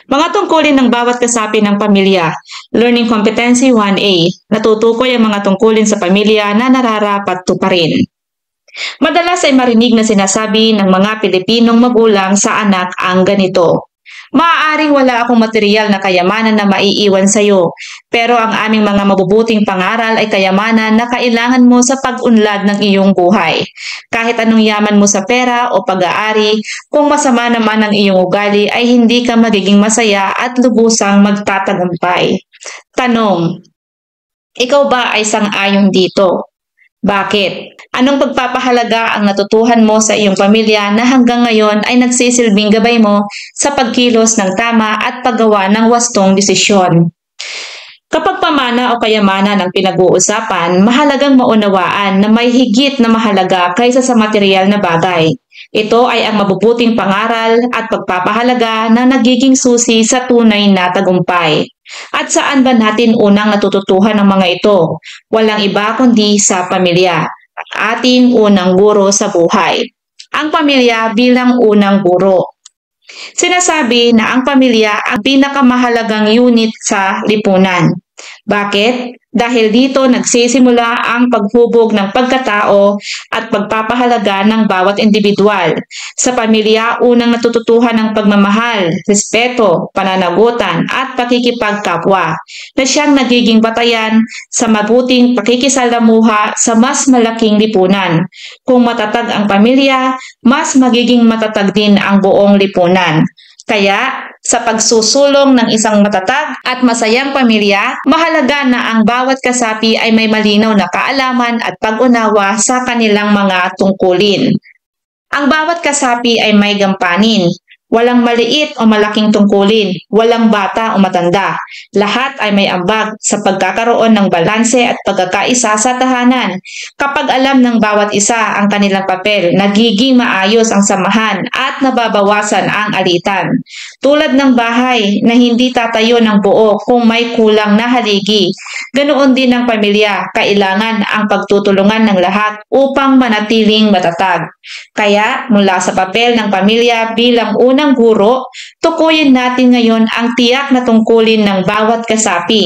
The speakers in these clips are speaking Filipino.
Mga tungkulin ng bawat kasapi ng pamilya. Learning Competency 1A. Natutukoy ang mga tungkulin sa pamilya na nararapat tuparin. Madalas ay marinig na sinasabi ng mga Pilipinong magulang sa anak ang ganito: "Maaaring wala akong material na kayamanan na maiiwan sa iyo, pero ang aming mga mabubuting pangaral ay kayamanan na kailangan mo sa pag-unlad ng iyong buhay. Kahit anong yaman mo sa pera o pag-aari, kung masama naman ang iyong ugali ay hindi ka magiging masaya at lubusang magtatagumpay." Tanong: ikaw ba ay sang-ayon dito? Bakit? Anong pagpapahalaga ang natutuhan mo sa iyong pamilya na hanggang ngayon ay nagsisilbing gabay mo sa pagkilos ng tama at paggawa ng wastong desisyon? Kapag pamana o kayamanan ang pinag-uusapan, mahalagang maunawaan na may higit na mahalaga kaysa sa material na bagay. Ito ay ang mabubuting pangaral at pagpapahalaga na nagiging susi sa tunay na tagumpay. At saan ba natin unang natututuhan ang mga ito? Walang iba kundi sa pamilya, ating unang guro sa buhay. Ang pamilya bilang unang guro. Sinasabi na ang pamilya ang pinakamahalagang unit sa lipunan. Bakit? Dahil dito nagsisimula ang paghubog ng pagkatao at pagpapahalaga ng bawat individual. Sa pamilya, unang natututuhan ang pagmamahal, respeto, pananagutan at pakikipagkapwa na siyang nagiging batayan sa mabuting pakikisalamuha sa mas malaking lipunan. Kung matatag ang pamilya, mas magiging matatag din ang buong lipunan. Kaya, sa pagsusulong ng isang matatag at masayang pamilya, mahalaga na ang bawat kasapi ay may malinaw na kaalaman at pag-unawa sa kanilang mga tungkulin. Ang bawat kasapi ay may gampanin. Walang maliit o malaking tungkulin, walang bata o matanda. Lahat ay may ambag sa pagkakaroon ng balanse at pagkakaisa sa tahanan. Kapag alam ng bawat isa ang kanilang papel, nagiging maayos ang samahan at nababawasan ang alitan. Tulad ng bahay na hindi tatayo ng buo kung may kulang na haligi, ganoon din ang pamilya, kailangan ang pagtutulungan ng lahat upang manatiling matatag. Kaya mula sa papel ng pamilya bilang unang guro, tukuyin natin ngayon ang tiyak na tungkulin ng bawat kasapi,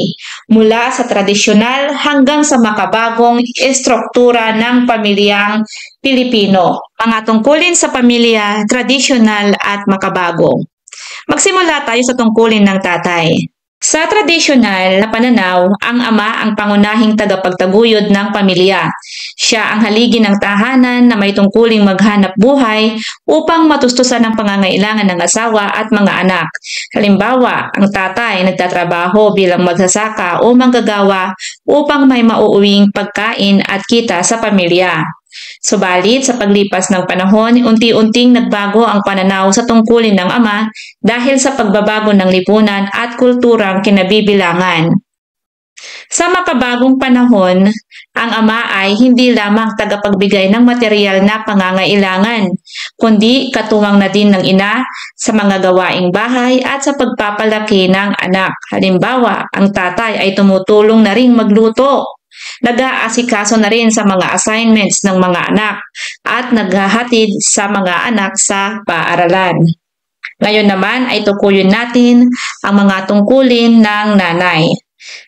mula sa tradisyonal hanggang sa makabagong estruktura ng pamilyang Pilipino. Mga tungkulin sa pamilya, tradisyonal at makabago. Magsimula tayo sa tungkulin ng tatay. Sa tradisyonal na pananaw, ang ama ang pangunahing tagapagtaguyod ng pamilya. Siya ang haligi ng tahanan na may tungkuling maghanap buhay upang matustusan ang pangangailangan ng asawa at mga anak. Halimbawa, ang tatay nagtatrabaho bilang magsasaka o manggagawa upang may mauuwing pagkain at kita sa pamilya. Subalit sa paglipas ng panahon, unti-unting nagbago ang pananaw sa tungkulin ng ama dahil sa pagbabago ng lipunan at kulturang kinabibilangan. Sa makabagong panahon, ang ama ay hindi lamang tagapagbigay ng material na pangangailangan, kundi katuwang na din ng ina sa mga gawaing bahay at sa pagpapalaki ng anak. Halimbawa, ang tatay ay tumutulong na ring magluto, nag-aasikaso na rin sa mga assignments ng mga anak at naghahatid sa mga anak sa paaralan. Ngayon naman ay tukuyin natin ang mga tungkulin ng nanay.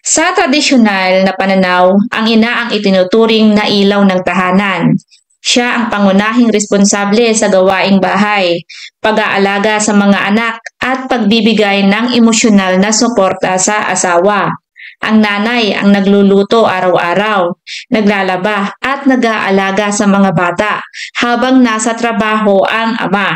Sa tradisyonal na pananaw, ang ina ang itinuturing na ilaw ng tahanan. Siya ang pangunahing responsable sa gawaing bahay, pag-aalaga sa mga anak at pagbibigay ng emosyonal na suporta sa asawa. Ang nanay ang nagluluto araw-araw, naglalaba at nag-aalaga sa mga bata habang nasa trabaho ang ama.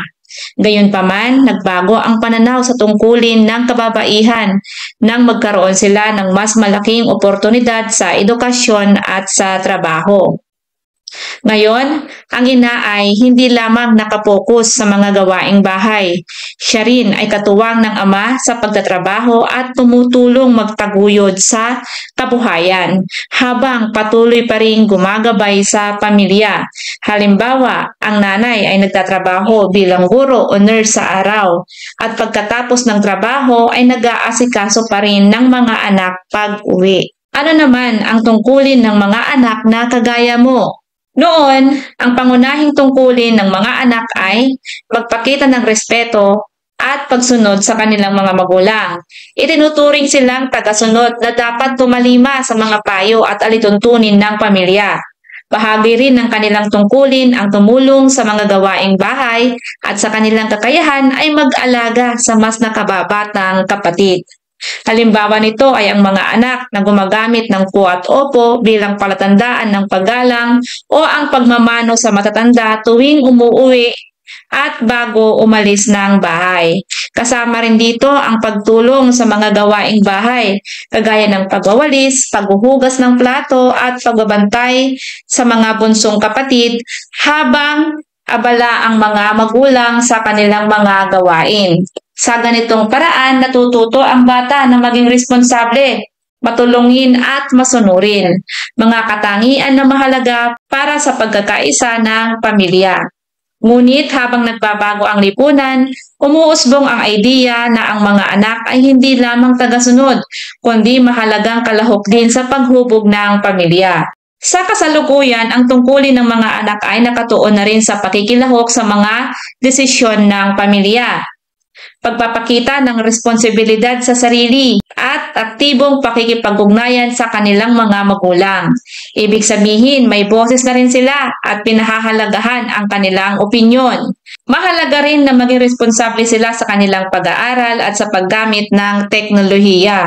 Gayunpaman, nagbago ang pananaw sa tungkulin ng kababaihan nang magkaroon sila ng mas malaking oportunidad sa edukasyon at sa trabaho. Ngayon, ang ina ay hindi lamang nakapokus sa mga gawaing bahay. Siya rin ay katuwang ng ama sa pagtatrabaho at tumutulong magtaguyod sa kabuhayan habang patuloy pa rin gumagabay sa pamilya. Halimbawa, ang nanay ay nagtatrabaho bilang guro o nurse sa araw at pagkatapos ng trabaho ay nag-aasikaso pa rin ng mga anak pag-uwi. Ano naman ang tungkulin ng mga anak na kagaya mo? Noon, ang pangunahing tungkulin ng mga anak ay magpakita ng respeto, at pagsunod sa kanilang mga magulang. Itinuturing silang tagasunod na dapat tumalima sa mga payo at alituntunin ng pamilya. Bahagi rin ng kanilang tungkulin ang tumulong sa mga gawaing bahay at sa kanilang kakayahan ay mag-alaga sa mas nakababatang kapatid. Halimbawa nito ay ang mga anak na gumagamit ng ku at opo bilang palatandaan ng paggalang o ang pagmamano sa matatanda tuwing umuuwi at bago umalis ng bahay. Kasama rin dito ang pagtulong sa mga gawaing bahay, kagaya ng pagwawalis, paghuhugas ng plato at pagbabantay sa mga bunsong kapatid habang abala ang mga magulang sa kanilang mga gawain. Sa ganitong paraan, natututo ang bata na maging responsable, matulungin at masunurin, mga katangian na mahalaga para sa pagkakaisa ng pamilya. Ngunit habang nagbabago ang lipunan, umuusbong ang idea na ang mga anak ay hindi lamang tagasunod, kundi mahalagang kalahok din sa paghubog ng pamilya. Sa kasalukuyan, ang tungkulin ng mga anak ay nakatuon na rin sa pakikilahok sa mga desisyon ng pamilya, pagpapakita ng responsibilidad sa sarili, at aktibong pakikipag-ugnayan sa kanilang mga magulang. Ibig sabihin, may boses na rin sila at pinahahalagahan ang kanilang opinyon. Mahalaga rin na maging responsable sila sa kanilang pag-aaral at sa paggamit ng teknolohiya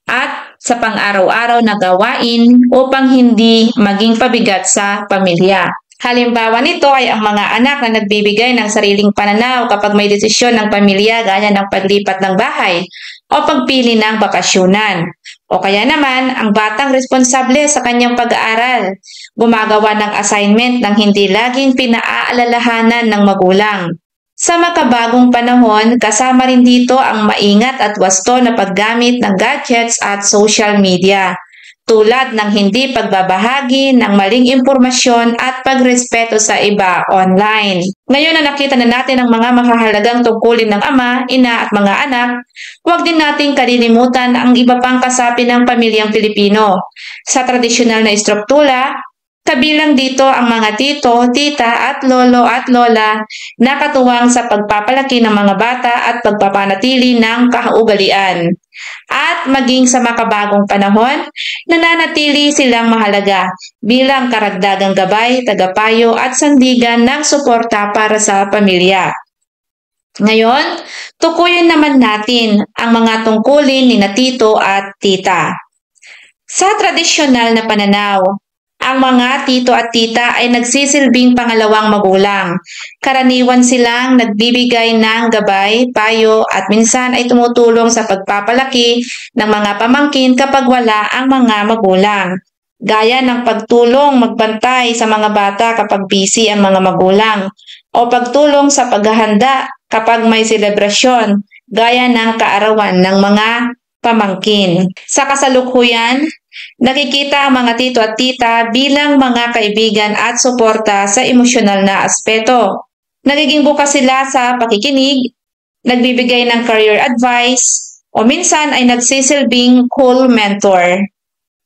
at sa pang-araw-araw na gawain upang hindi maging pabigat sa pamilya. Halimbawa nito ay ang mga anak na nagbibigay ng sariling pananaw kapag may desisyon ng pamilya gaya ng paglipat ng bahay o pagpili ng bakasyunan. O kaya naman, ang batang responsable sa kanyang pag-aaral, gumagawa ng assignment ng hindi laging pinaalalahanan ng magulang. Sa makabagong panahon, kasama rin dito ang maingat at wasto na paggamit ng gadgets at social media, tulad ng hindi pagbabahagi ng maling impormasyon at pagrespeto sa iba online. Ngayon na nakita na natin ang mga makahalagang tungkulin ng ama, ina at mga anak, huwag din nating kalilimutan ang iba pang kasapi ng pamilyang Pilipino. Sa tradisyonal na istruktura, kabilang dito ang mga tito, tita at lolo at lola na katuwang sa pagpapalaki ng mga bata at pagpapanatili ng kaugalian. At maging sa makabagong panahon, nananatili silang mahalaga bilang karagdagang gabay, tagapayo at sandigan ng suporta para sa pamilya. Ngayon, tukuyin naman natin ang mga tungkulin ni na tito at tita. Sa tradisyonal na pananaw, ang mga tito at tita ay nagsisilbing pangalawang magulang. Karaniwan silang nagbibigay ng gabay, payo at minsan ay tumutulong sa pagpapalaki ng mga pamangkin kapag wala ang mga magulang. Gaya ng pagtulong magbantay sa mga bata kapag busy ang mga magulang o pagtulong sa paghahanda kapag may selebrasyon gaya ng kaarawan ng mga pamangkin. Sa kasalukuyan, nakikita ang mga tito at tita bilang mga kaibigan at suporta sa emosyonal na aspeto. Nagiging bukas sila sa pakikinig, nagbibigay ng career advice, o minsan ay nagsisilbing cool mentor.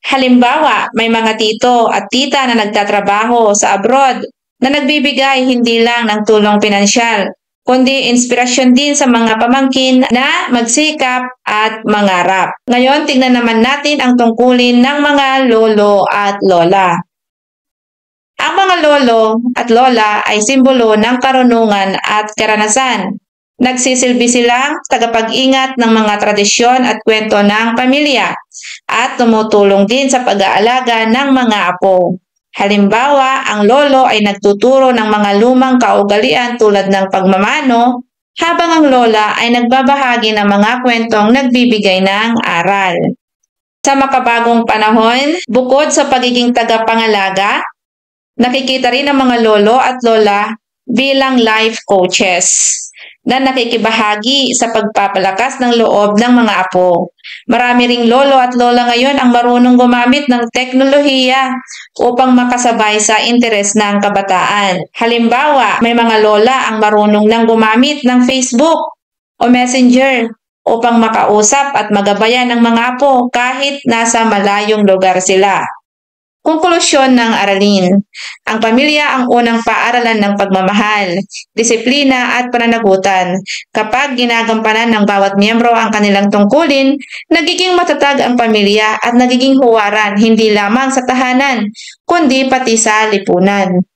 Halimbawa, may mga tito at tita na nagtatrabaho sa abroad na nagbibigay hindi lang ng tulong pinansyal, kundi inspirasyon din sa mga pamangkin na magsikap at mangarap. Ngayon, tingnan naman natin ang tungkulin ng mga lolo at lola. Ang mga lolo at lola ay simbolo ng karunungan at karanasan. Nagsisilbi silang tagapag-ingat ng mga tradisyon at kwento ng pamilya at tumutulong din sa pag-aalaga ng mga apo. Halimbawa, ang lolo ay nagtuturo ng mga lumang kaugalian tulad ng pagmamano, habang ang lola ay nagbabahagi ng mga kwentong nagbibigay ng aral. Sa makabagong panahon, bukod sa pagiging tagapangalaga, nakikita rin ang mga lolo at lola bilang life coaches na nakikibahagi sa pagpapalakas ng loob ng mga apo. Marami ring lolo at lola ngayon ang marunong gumamit ng teknolohiya upang makasabay sa interes ng kabataan. Halimbawa, may mga lola ang marunong nang gumamit ng Facebook o Messenger upang makausap at magabayan ng mga apo kahit nasa malayong lugar sila. Konklusyon ng aralin. Ang pamilya ang unang paaralan ng pagmamahal, disiplina at pananagutan. Kapag ginagampanan ng bawat miyembro ang kanilang tungkulin, nagiging matatag ang pamilya at nagiging huwaran hindi lamang sa tahanan, kundi pati sa lipunan.